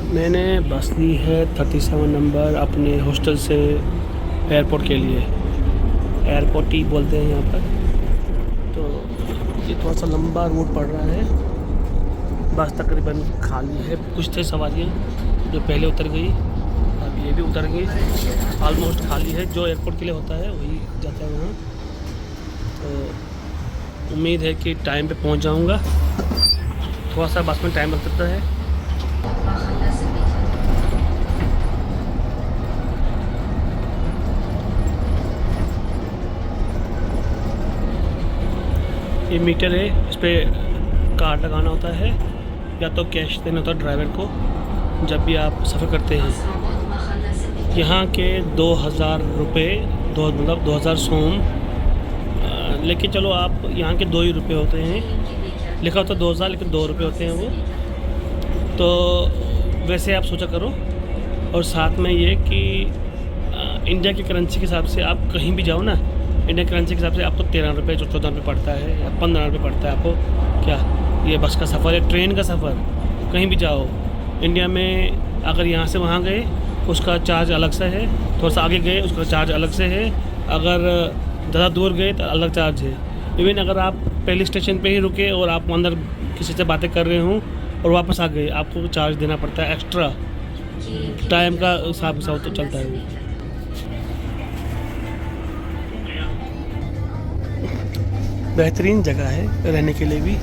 मैंने बस ली है 37 नंबर अपने हॉस्टल से एयरपोर्ट के लिए। एयरपोर्ट ही बोलते हैं यहाँ पर। तो ये थोड़ा सा लंबा रूट पड़ रहा है। बस तकरीबन खाली है, कुछ थे सवारियाँ जो पहले उतर गई, अब ये भी उतर गई। ऑलमोस्ट खाली है, जो एयरपोर्ट के लिए होता है वही जाता है वहाँ। तो उम्मीद है कि टाइम पे पहुँच जाऊँगा। थोड़ा सा बस में टाइम लग सकता है। ये मीटर है, इस पर कार्ड लगाना होता है या तो कैश देना होता है ड्राइवर को जब भी आप सफ़र करते हैं। यहाँ के 2000 रुपये, मतलब 2000 सोम, लेकिन चलो आप यहाँ के 2 ही रुपये होते हैं। लिखा होता है 2000 लेकिन 2 रुपये होते हैं वो। तो वैसे आप सोचा करो। और साथ में ये कि इंडिया की करेंसी के हिसाब से आप कहीं भी जाओ ना, इंडियन करेंसी के हिसाब से आपको 13 रुपये 14 रुपये पड़ता है या 15 रुपये पड़ता है आपको। क्या ये बस का सफ़र है, ट्रेन का सफ़र, कहीं भी जाओ इंडिया में, अगर यहाँ से वहाँ गए उसका चार्ज अलग से है, थोड़ा सा आगे गए उसका चार्ज अलग से है, अगर ज़्यादा दूर गए तो अलग चार्ज है। इवन अगर आप पहले स्टेशन पे ही रुके और आप अंदर किसी से बातें कर रहे हों और वापस आ गए, आपको चार्ज देना पड़ता है एक्स्ट्रा। टाइम का हिसाब तो चलता है। बेहतरीन जगह है रहने के लिए भी।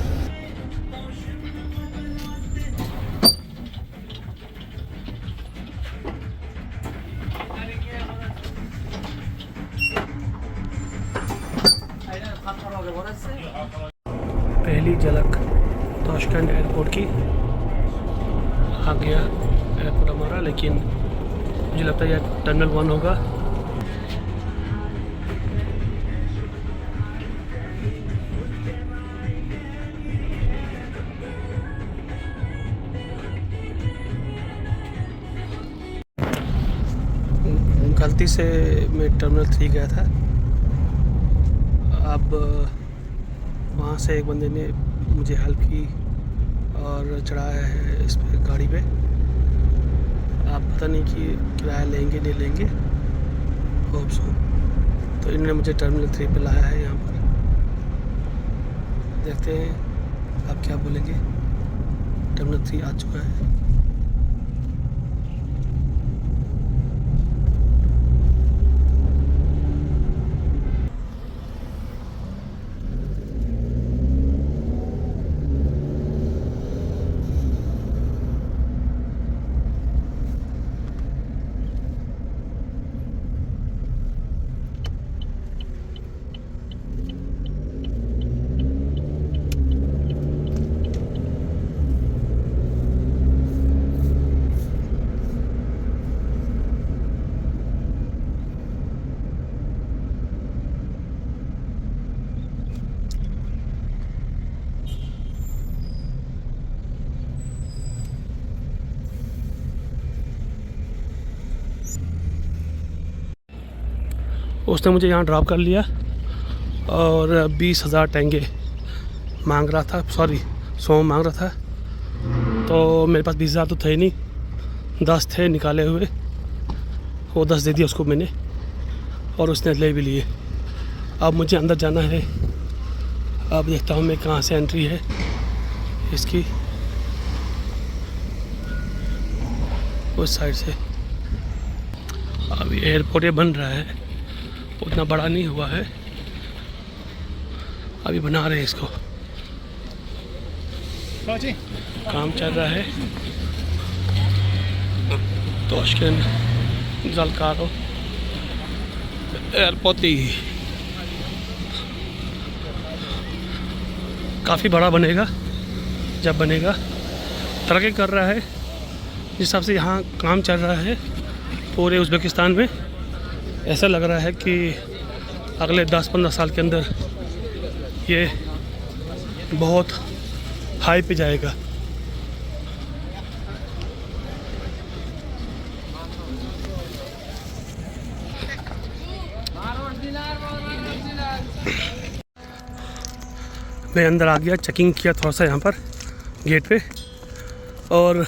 पहली झलक ताशकंद एयरपोर्ट की आ गया एयरपोर्ट हमारा, लेकिन मुझे लगता है यह टर्मिनल 1 होगा। गलती से मैं टर्मिनल 3 गया था। अब वहाँ से एक बंदे ने मुझे हेल्प की और चढ़ाया है इस पे गाड़ी पे। आप पता नहीं कि किराया लेंगे नहीं लेंगे, होप सो। तो इन्होंने मुझे टर्मिनल 3 पे लाया है यहाँ पर। देखते हैं आप क्या बोलेंगे। टर्मिनल 3 आ चुका है। उसने मुझे यहाँ ड्रॉप कर लिया और 20,000 टेंगे मांग रहा था, सॉरी सोम मांग रहा था। तो मेरे पास 20,000 तो थे नहीं, 10 थे निकाले हुए, वो 10 दे दिया उसको मैंने और उसने ले भी लिए। अब मुझे अंदर जाना है। अब देखता हूँ मैं कहाँ से एंट्री है इसकी, उस साइड से। अभी एयरपोर्ट ये बन रहा है, उतना बड़ा नहीं हुआ है, अभी बना रहे हैं इसको, काम चल रहा है। ताशकंद ज़लकारो एयरपोर्ट ही काफ़ी बड़ा बनेगा, जब बनेगा। तरक्की कर रहा है जिस हिसाब से यहाँ काम चल रहा है पूरे उज़्बेकिस्तान में। ऐसा लग रहा है कि अगले 10-15 साल के अंदर ये बहुत हाई पे जाएगा। मैं अंदर आ गया, चेकिंग किया थोड़ा सा यहाँ पर गेट पे, और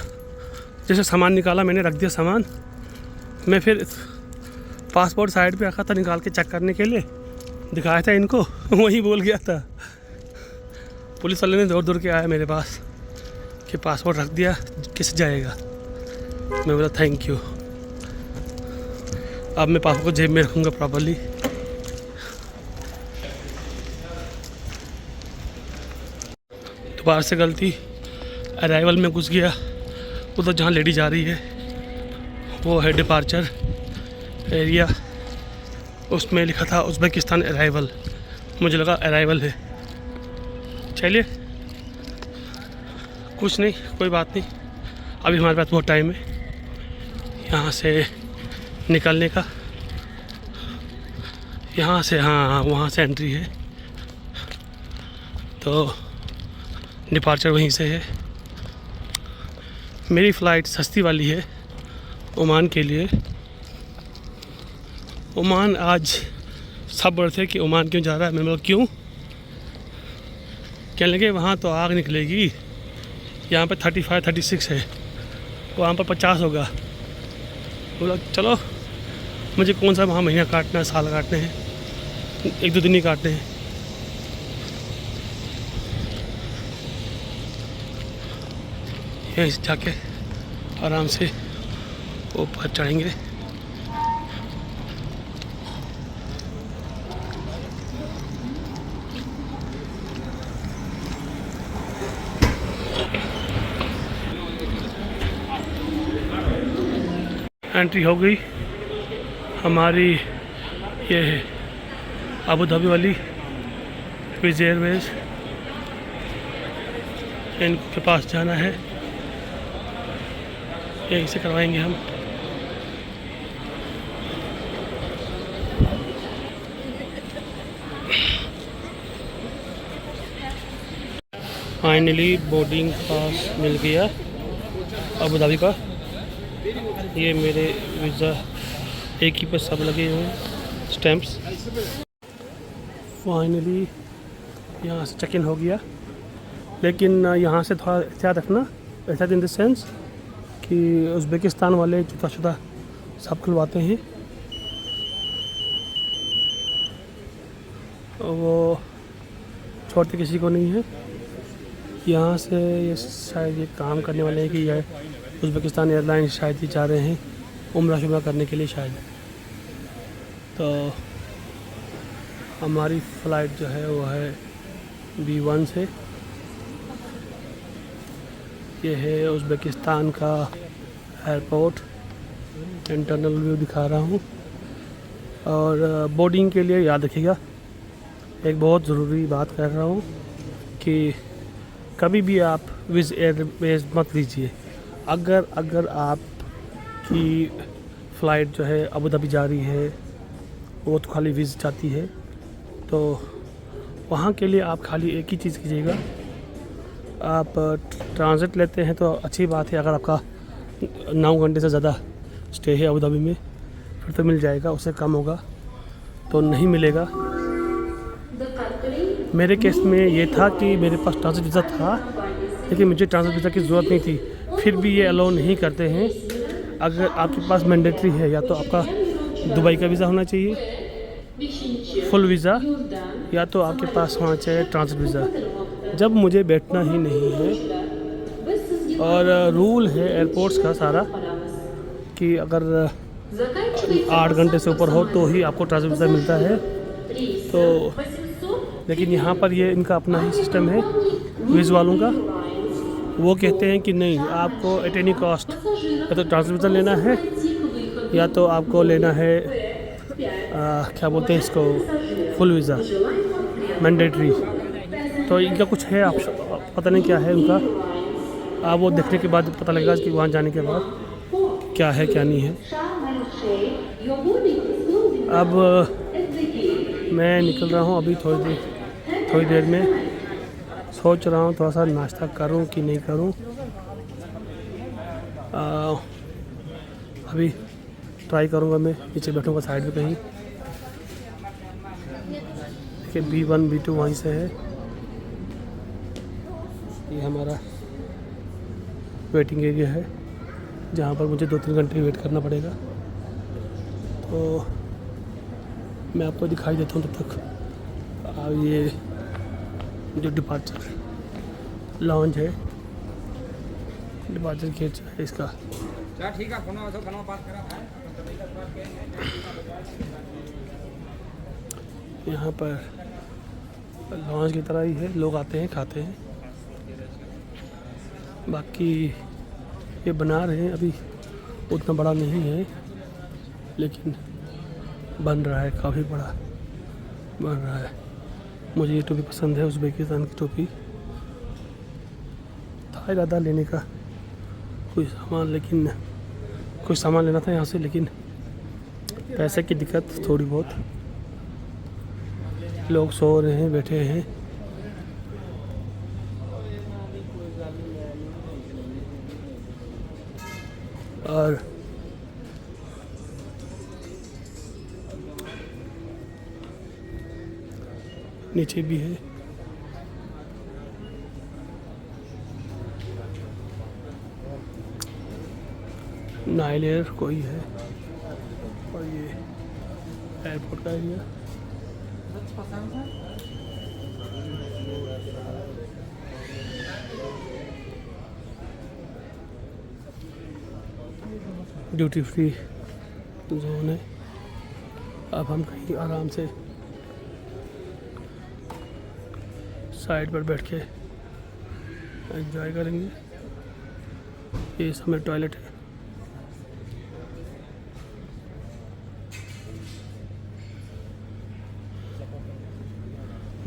जैसे सामान निकाला मैंने, रख दिया सामान। मैं फिर पासपोर्ट साइड पे रखा था निकाल के चेक करने के लिए, दिखाया था इनको, वही बोल गया था। पुलिस वाले ने दौड़ दौड़ के आया मेरे पास कि पासपोर्ट रख दिया, किस जाएगा। मैं बोला थैंक यू। अब मैं पासपोर्ट को जेब में रखूँगा प्रॉपरली। दोबारा से गलती, अराइवल में घुस गया। उधर जहाँ लेडी जा रही है वो है डिपार्चर एरिया, उसमें लिखा था उज़्बेकिस्तान अराइवल, मुझे लगा अराइवल है। चलिए कुछ नहीं, कोई बात नहीं, अभी हमारे पास बहुत टाइम है यहाँ से निकलने का। यहाँ से हाँ वहाँ से एंट्री है, तो डिपार्चर वहीं से है। मेरी फ़्लाइट सस्ती वाली है ओमान के लिए। ओमान आज सब बोल थे कि ओमान क्यों जा रहा है। मैंने बोला क्यों? कहने लगे वहाँ तो आग निकलेगी, यहाँ पे 35-36 है, वहाँ पर 50 होगा। बोला चलो, मुझे कौन सा वहाँ महीना काटना है, साल काटने हैं, 1-2 दिन ही काटने हैं। यहीं से जाके आराम से ऊपर चढ़ेंगे। एंट्री हो गई हमारी, ये है अबू धाबी वाली विज़ एयरवेज, इनके पास जाना है, यहीं से करवाएंगे हम। फाइनली बोर्डिंग पास मिल गया अबू धाबी का। ये मेरे वीज़ा एक ही पर सब लगे हुए हैं स्टैम्प्स। फाइनली यहाँ से चेक इन हो गया, लेकिन यहाँ से थोड़ा एहतियात रखना। एहतियात इन द सेंस कि उज़्बेकिस्तान वाले जूता सब खुलवाते हैं, वो छोड़ते किसी को नहीं है। यहाँ से ये शायद ये काम करने वाले हैं कि ये उज़्बेकिस्तान एयरलाइन शायद ही जा रहे हैं उम्रा शुमरा करने के लिए शायद। तो हमारी फ़्लाइट जो है वो है B1 से। ये है उज़्बेकिस्तान का एयरपोर्ट, इंटरनल व्यू दिखा रहा हूँ। और बोर्डिंग के लिए याद रखिएगा, एक बहुत ज़रूरी बात कर रहा हूँ कि कभी भी आप विज़ एयरवेज मत लीजिए। अगर आपकी फ़्लाइट जो है अबू धाबी जा रही है, वो तो खाली विज़ जाती है, तो वहाँ के लिए आप खाली एक ही चीज़ कीजिएगा। आप ट्रांज़िट लेते हैं तो अच्छी बात है, अगर आपका 9 घंटे से ज़्यादा स्टे है अबू धाबी में फिर तो मिल जाएगा, उससे कम होगा तो नहीं मिलेगा। मेरे केस में ये था कि मेरे पास ट्रांज़िट वीज़ा था, लेकिन मुझे ट्रांज़िट वीज़ा की ज़रूरत नहीं थी, फिर भी ये अलाउ नहीं करते हैं। अगर आपके पास मैंडेटरी है, या तो आपका दुबई का वीज़ा होना चाहिए फुल वीज़ा, या तो आपके पास होना चाहिए ट्रांज़िट वीज़ा। जब मुझे बैठना ही नहीं है, और रूल है एयरपोर्ट्स का सारा कि अगर 8 घंटे से ऊपर हो तो ही आपको ट्रांज़िट वीज़ा मिलता है। तो लेकिन यहाँ पर ये इनका अपना ही सिस्टम है विज़ वालों का। वो कहते हैं कि नहीं, आपको एट एनी कॉस्ट या तो ट्रांज़िट वीज़ा लेना है, या तो आपको लेना है क्या बोलते हैं इसको, फुल वीज़ा मैंडेटरी। तो इनका कुछ है, आप पता नहीं क्या है उनका, आप वो देखने के बाद पता लगेगा कि वहाँ जाने के बाद क्या है क्या नहीं है। अब मैं निकल रहा हूँ, अभी थोड़ी देर में सोच रहा हूँ थोड़ा सा नाश्ता करूँ कि नहीं करूँ। अभी ट्राई करूँगा, मैं नीचे बैठूँगा साइड में कहीं। देखिए B1 B2 वहीं से है। ये हमारा वेटिंग एरिया है, जहाँ पर मुझे 2-3 घंटे वेट करना पड़ेगा। तो मैं आपको दिखाई देता हूँ तब तक। अब ये जो डिपार्चर लॉन्च है, डिपार्चर गेट है इसका, यहाँ पर लॉन्च की तरह ही है, लोग आते हैं खाते हैं। बाकी ये बना रहे हैं, अभी उतना बड़ा नहीं है लेकिन बन रहा है, काफ़ी बड़ा बन रहा है। मुझे ये टोपी पसंद है, उज़्बेकिस्तान की टोपी। था इरादा लेने का कुछ सामान लेना था यहाँ से, लेकिन पैसे की दिक्कत थोड़ी बहुत। लोग सो रहे हैं, बैठे हैं। और नीचे भी है। नाइल एयर कोई है, और ये एयरपोर्ट का एरिया। ड्यूटी फ्री जोन है। अब हम कहीं आराम से साइड पर बैठ के एंजॉय करेंगे। ये समय टॉयलेट है।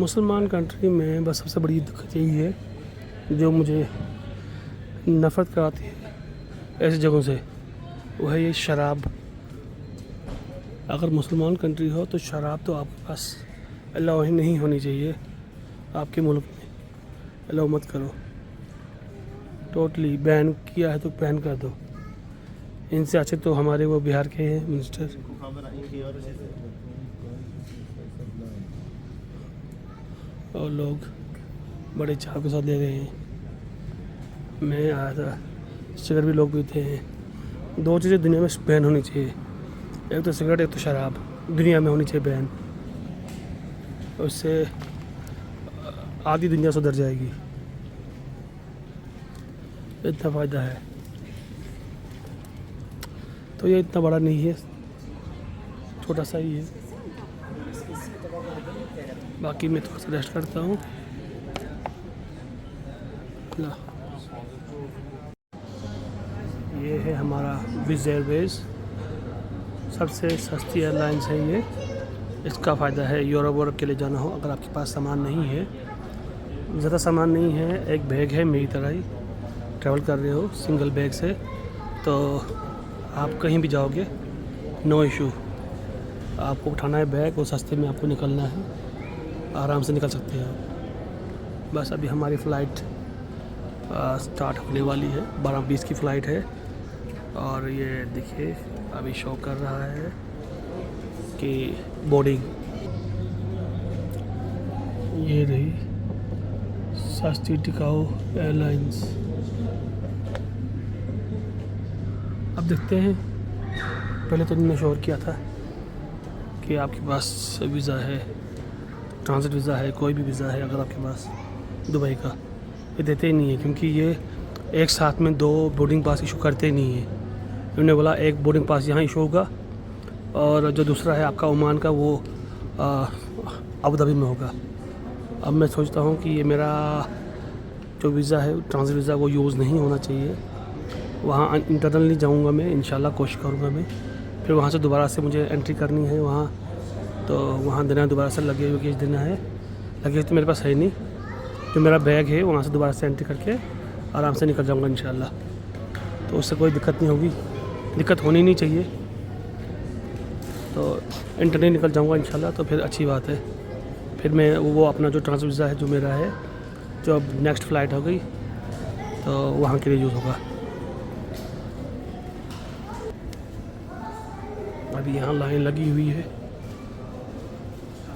मुसलमान कंट्री में बस सबसे बड़ी दिक्कत यही है जो मुझे नफ़रत कराती है ऐसी जगहों से, वो है ये शराब। अगर मुसलमान कंट्री हो तो शराब तो आपके पास अलाउ ही नहीं होनी चाहिए। आपके मुल्क में अलाउ मत करो, टोटली बैन किया है तो बैन कर दो। इनसे अच्छे तो हमारे वो बिहार के हैं मिनिस्टर, और लोग बड़े चाव के साथ ले रहे हैं। मैं आया था, सिगरेट भी लोग पीते हैं। 2 चीज़ें दुनिया में बैन होनी चाहिए, एक तो सिगरेट, एक तो शराब दुनिया में होनी चाहिए बैन। उससे आधी दुनिया सुधर जाएगी, इतना फ़ायदा है। तो ये इतना बड़ा नहीं है, छोटा सा ही है। बाकी मैं थोड़ा सा रेस्ट करता हूँ। ये है हमारा विज़ एयरवेज़, सबसे सस्ती एयरलाइंस है ये। इसका फ़ायदा है यूरोप वोरोप के लिए जाना हो, अगर आपके पास सामान नहीं है, ज़्यादा सामान नहीं है, एक बैग है, मेरी तरह ही ट्रैवल कर रहे हो सिंगल बैग से, तो आप कहीं भी जाओगे नो इशू। आपको उठाना है बैग और सस्ते में आपको निकलना है, आराम से निकल सकते हैं आप। बस अभी हमारी फ़्लाइट स्टार्ट होने वाली है, 12:20 की फ़्लाइट है। और ये देखिए अभी शो कर रहा है कि बोर्डिंग। ये रही सस्ती टिकाऊ एयरलाइंस। अब देखते हैं, पहले तो इन्होंने शोर किया था कि आपके पास वीज़ा है, ट्रांजिट वीज़ा है, कोई भी वीज़ा है अगर आपके पास दुबई का, ये देते ही नहीं है, क्योंकि ये एक साथ में 2 बोर्डिंग पास इशू करते ही नहीं है। उन्होंने बोला एक बोर्डिंग पास यहाँ इशू होगा और जो दूसरा है आपका ओमान का वो अबू धाबी में होगा। अब मैं सोचता हूँ कि ये मेरा जो वीज़ा है ट्रांजिट वीज़ा वो यूज़ नहीं होना चाहिए। वहाँ इंटरनली जाऊँगा मैं, इंशाल्लाह कोशिश करूँगा मैं। फिर वहाँ से दोबारा से मुझे एंट्री करनी है वहाँ, तो वहाँ देना है, दोबारा से लगेज देना है। लगेज तो मेरे पास है नहीं, जो मेरा बैग है वहाँ से दोबारा से एंट्री करके आराम से निकल जाऊँगा इंशाल्लाह। तो उससे कोई दिक्कत नहीं होगी, दिक्कत होनी नहीं चाहिए। तो इंटरनली निकल जाऊँगा इंशाल्लाह, तो फिर अच्छी बात है। फिर मैं वो अपना जो ट्रांजिट वीज़ा है जो मेरा है, जो अब नेक्स्ट फ़्लाइट हो गई तो वहाँ के लिए यूज़ होगा। अभी यहाँ लाइन लगी हुई है,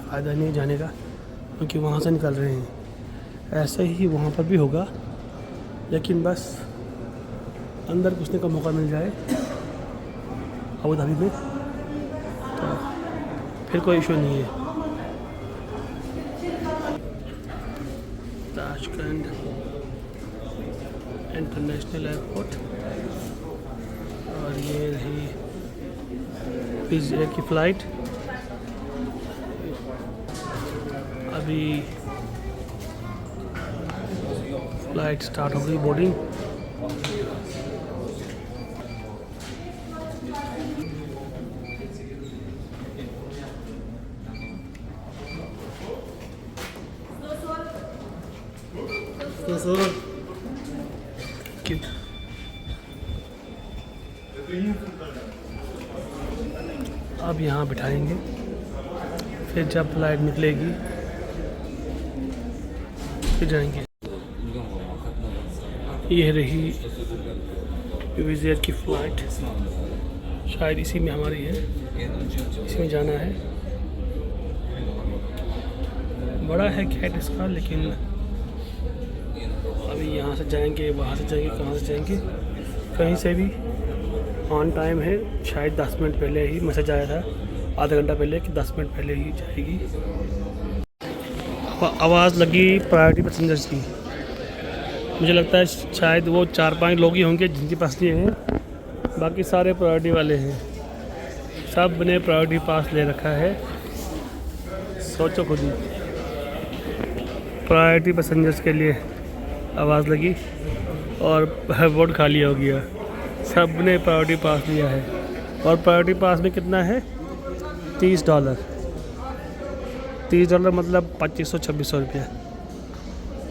फ़ायदा नहीं जाने का, क्योंकि वहाँ से निकल रहे हैं। ऐसे ही वहाँ पर भी होगा, लेकिन बस अंदर घुसने का मौका मिल जाए अबू धाबी में तो फिर कोई इशू नहीं है। ताशकंद इंटरनेशनल एयरपोर्ट और ये रही विज़ एयर की फ़्लाइट। अभी फ़्लाइट स्टार्ट हो गई, बोर्डिंग। अब यहाँ बिठाएंगे, फिर जब फ्लाइट निकलेगी फिर जाएंगे। ये रही विज़ एयर की फ़्लाइट, शायद इसी में हमारी है, इसमें जाना है। बड़ा है कैट इसका, लेकिन अभी यहाँ से जाएंगे, वहाँ से जाएंगे, कहाँ से जाएंगे, कहीं से भी ऑन टाइम है। शायद 10 मिनट पहले ही मैसेज आया था, आधा घंटा पहले, कि 10 मिनट पहले ही जाएगी। आवाज़ लगी प्रायोरिटी पैसेंजर्स की। मुझे लगता है शायद वो 4-5 लोग ही होंगे जिनके पास ये हैं, बाकी सारे प्रायोरिटी वाले हैं। सब ने प्रायोरिटी पास ले रखा है। सोचो खुद ही, प्रायोरिटी पैसेंजर्स के लिए आवाज़ लगी और बोर्ड खाली हो गया। सब ने प्रायोरिटी पास लिया है और प्रायोरिटी पास में कितना है? $30। $30 मतलब 2500-2600 रुपया,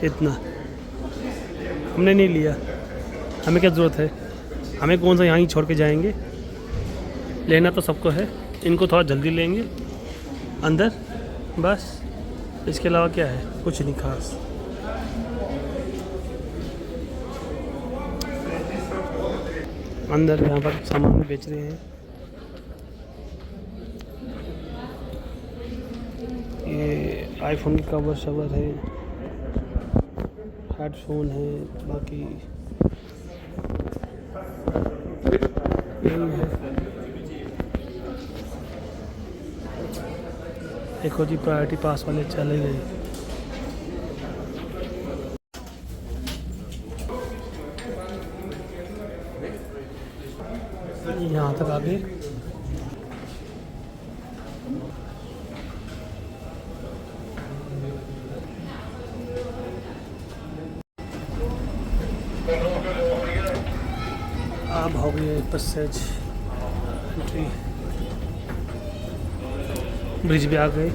इतना। हमने नहीं लिया, हमें क्या ज़रूरत है, हमें कौन सा यहाँ ही छोड़ के जाएंगे। लेना तो सबको है, इनको थोड़ा जल्दी लेंगे अंदर, बस। इसके अलावा क्या है, कुछ नहीं खास। अंदर यहाँ पर सामान बेच रहे हैं। ये आईफोन की कवर शवर है, हेडफोन है, बाकी यही है। देखो जी, प्रायोरिटी पास वाले चले गए। यहाँ तक आ गए। अब हो गई पैसेज एंट्री, ब्रिज भी आ गए।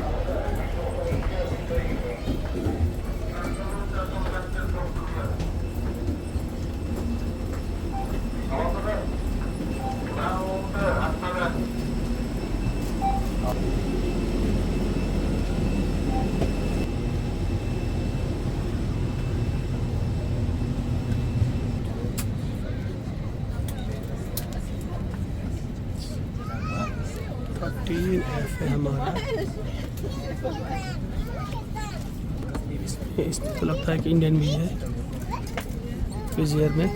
है हमारा, इसमें तो लगता है कि इंडियन भी है विज़ एयर में।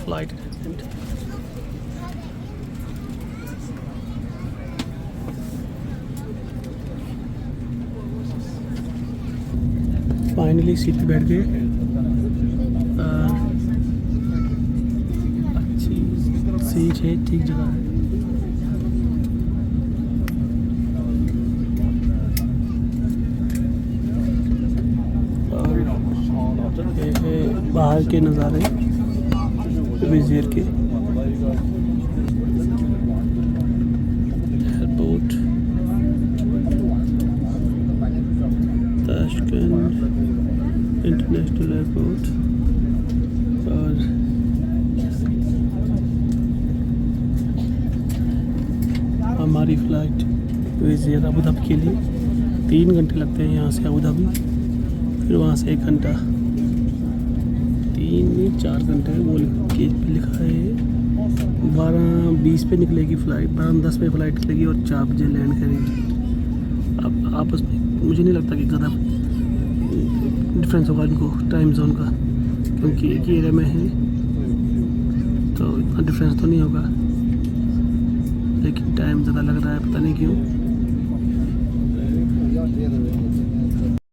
फ्लाइट अटेंडेंट, फाइनली सीट पे बैठ गए। अच्छी सीट है, ठीक जगह है। बाहर के नज़ारे विज़ एयर के। एयरपोर्ट ताशकंद इंटरनेशनल एयरपोर्ट, और हमारी फ़्लाइट विज़ एयर अबू धाबी के लिए 3 घंटे लगते हैं यहाँ से अबू धाबी, फिर वहाँ से 1 घंटा, 3-4 घंटे वो गेज पे लिखा है। 12:20 पे निकलेगी फ़्लाइट, 12:10 पे फ़्लाइट निकलेगी और 4 बजे लैंड करेगी। अब आपस में मुझे नहीं लगता कि ज़्यादा डिफरेंस होगा इनको टाइम जोन का, क्योंकि एक ही एरिया में है तो इतना डिफरेंस तो नहीं होगा, लेकिन टाइम ज़्यादा लग रहा है, पता नहीं क्यों।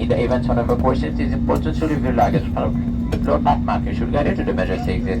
In the event of evacuation, it is important to leave your luggage from the floor mat mark. You should get to the emergency exit.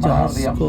जहाज़ को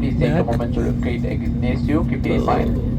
Please take a back, moment to locate the exit nearest you. Keep in mind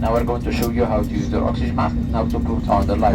Now we're going to show you how to use your oxygen mask. Now to put on the life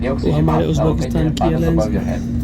The वो oxygen हमारे mask are located Uzbekistan in की buttons airlines above your head.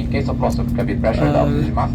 In case of loss of cabin pressure, the oxygen mask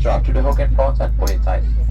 Strap to the hook and port and pull it tight.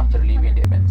After leaving the event.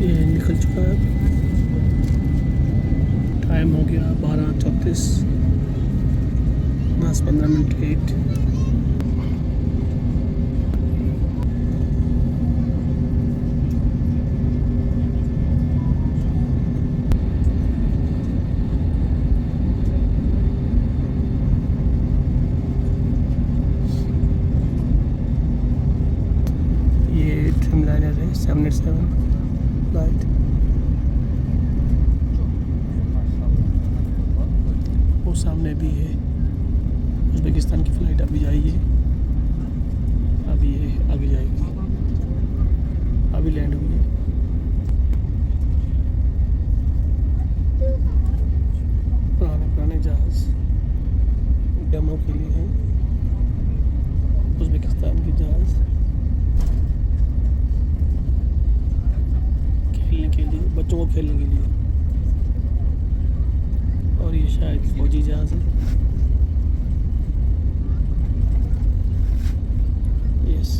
ये निकल चुका है, time हो गया 12:34, 10-15 minute late. ये Dreamliner है 787 flight. वो सामने भी है उज़्बेकिस्तान की फ़्लाइट, अभी जाएगी, अभी ये आगे जाएगी, अभी लैंड हुई है। पुराने जहाज़ डेमो के लिए हैं, उज़्बेकिस्तान के जहाज़ खेलने के लिए, बच्चों को खेलने के लिए। और ये शायद फौजी जहाज़ है। यस,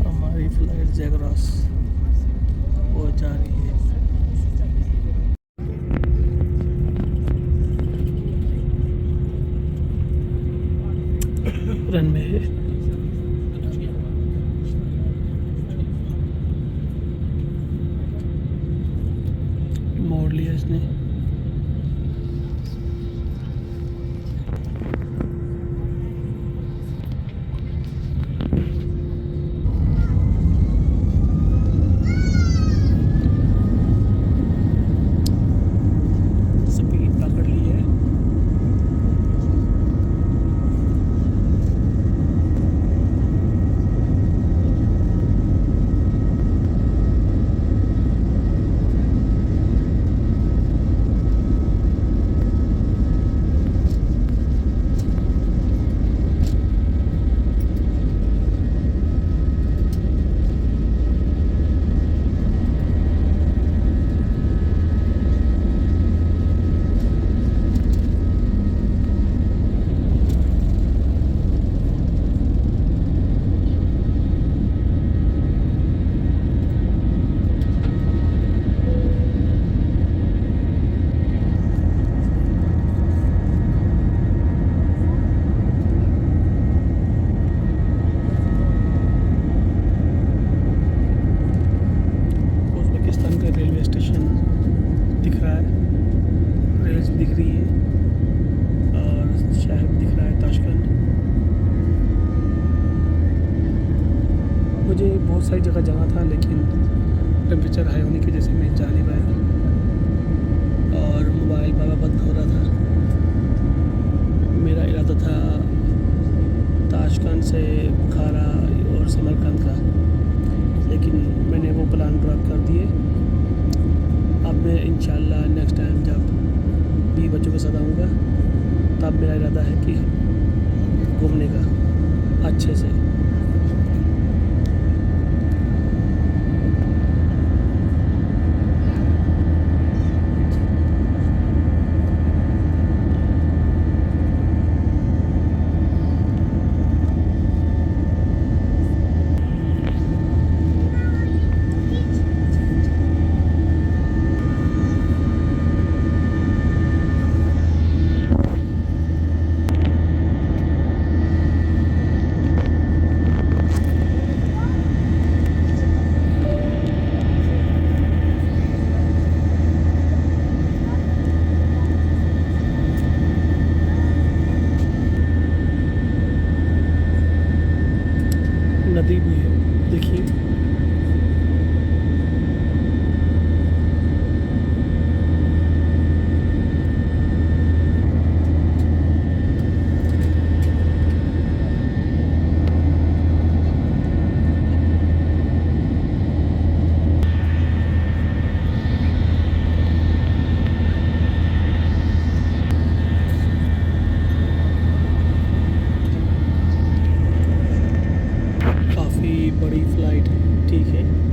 हमारी फ्लाइट जैगरास वो जा रही है। रनवे है, मोड़ लिया इसने। स्पीड पकड़ ली है। उज़्बेकिस्तान का रेलवे स्टेशन दिख रहा है, रेल्स दिख रही है और शहर दिख रहा है ताशकंद। मुझे बहुत सारी जगह जाना था, लेकिन टेम्परेचर हाई होने की वजह से मैं जा नहीं पाया और मोबाइल बार बंद हो रहा था। मेरा इरादा था ताशकंद से बुखारा और समरकंद का, लेकिन मैंने वो प्लान ड्रॉप कर दिए। अब मैं इंशाल्लाह नेक्स्ट टाइम जब भी बच्चों के साथ आऊँगा तब मेरा इरादा है कि घूमने का अच्छे से। बड़ी फ़्लाइट है, ठीक है।